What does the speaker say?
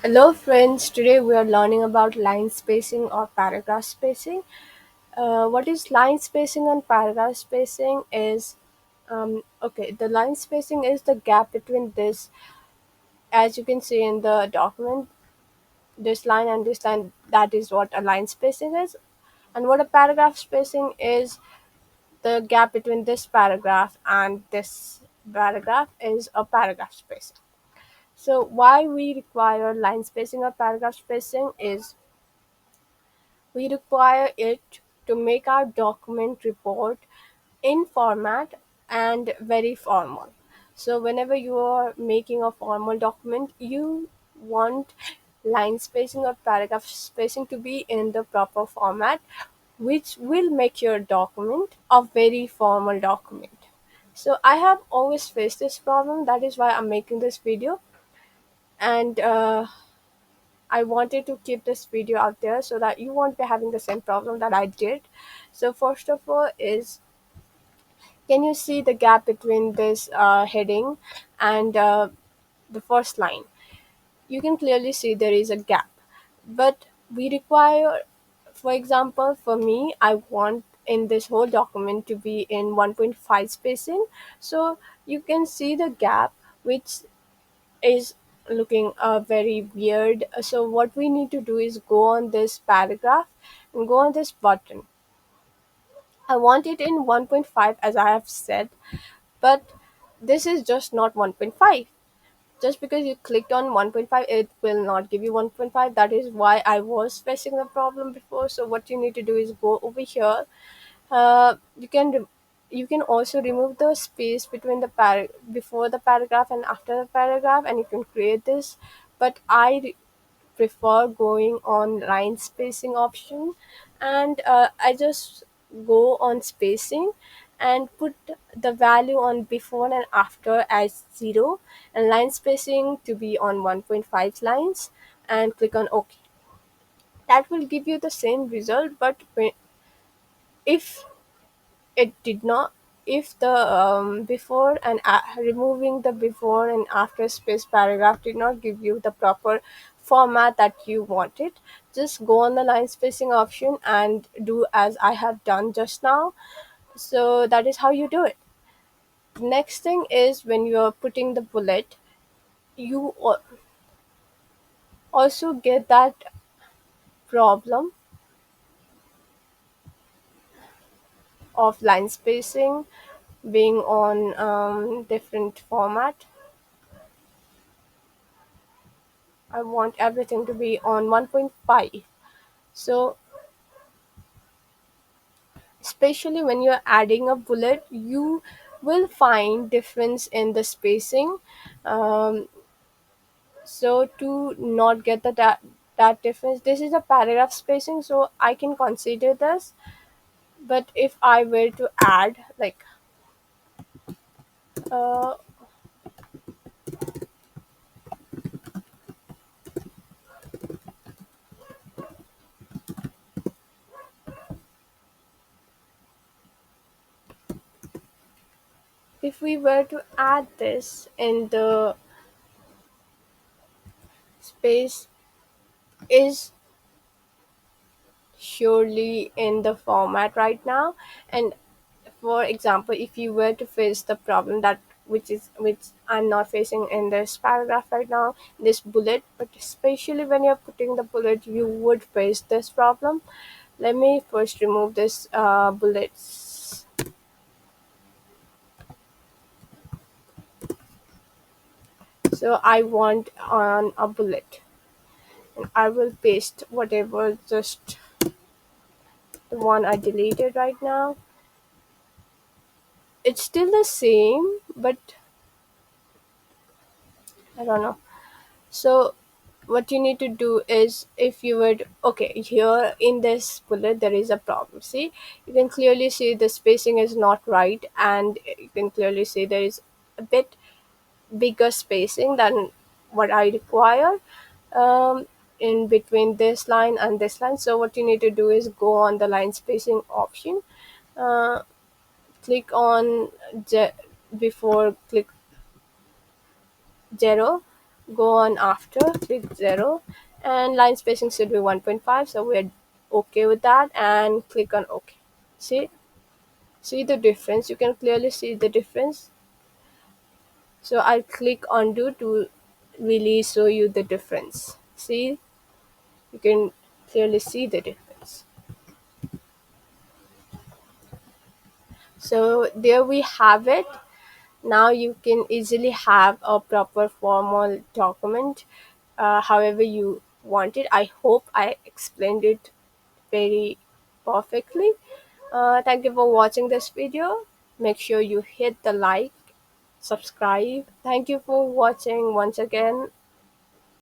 Hello friends, today we are learning about line spacing or paragraph spacing. What is line spacing and paragraph spacing is the line spacing is the gap between this, as you can see in the document, this line and this line. That is what a line spacing is. And what a paragraph spacing is, the gap between this paragraph and this paragraph is a paragraph spacing. So why we require line spacing or paragraph spacing is we require it to make our document report in format and very formal. So whenever you are making a formal document, you want line spacing or paragraph spacing to be in the proper format, which will make your document a very formal document. So I have always faced this problem. That is why I'm making this video. And I wanted to keep this video out there so that you won't be having the same problem that I did. So first of all is, can you see the gap between this heading and the first line? You can clearly see there is a gap, but we require, for example, for me, I want in this whole document to be in 1.5 spacing. So you can see the gap, which is looking very weird. So what we need to do is go on this paragraph and go on this button. I want it in 1.5 as I have said, but this is just not 1.5. Just because you clicked on 1.5, it will not give you 1.5. That is why I was facing the problem before. So what you need to do is go over here. You can also remove the space between the before the paragraph and after the paragraph, and you can create this. But prefer going on line spacing option, and I just go on spacing and put the value on before and after as 0 and line spacing to be on 1.5 lines, and click on OK. That will give you the same result, but if it did not, if the before and removing the before and after space paragraph did not give you the proper format that you wanted, just go on the line spacing option and do as I have done just now. So that is how you do it. Next thing is, when you are putting the bullet, you also get that problem of line spacing being on different format. I want everything to be on 1.5. So, especially when you're adding a bullet, you will find difference in the spacing. Um, so to not get that difference, this is a paragraph spacing, so I can consider this. But if I were to add like uh, if we were to add this in the space is surely in the format right now. And for example, if you were to face the problem that which I'm not facing in this paragraph right now, this bullet, but especially when you're putting the bullet, you would face this problem. Let me first remove this bullets. So I want on a bullet, and I will paste whatever, just the one I deleted right now. It's still the same, but I don't know. So what you need to do is, if you would, okay, here in this bullet there is a problem. See, you can clearly see the spacing is not right, and you can clearly see there is a bit bigger spacing than what I require um, in between this line and this line. So what you need to do is go on the line spacing option, uh, click on before click 0, go on after, click 0, and line spacing should be 1.5, so we're okay with that, and click on OK. See the difference? You can clearly see the difference. So I'll click undo to really show you the difference. See, you can clearly see the difference. So there we have it. Now you can easily have a proper formal document however you want it. I hope I explained it very perfectly. Thank you for watching this video. Make sure you hit the like, subscribe. Thank you for watching once again.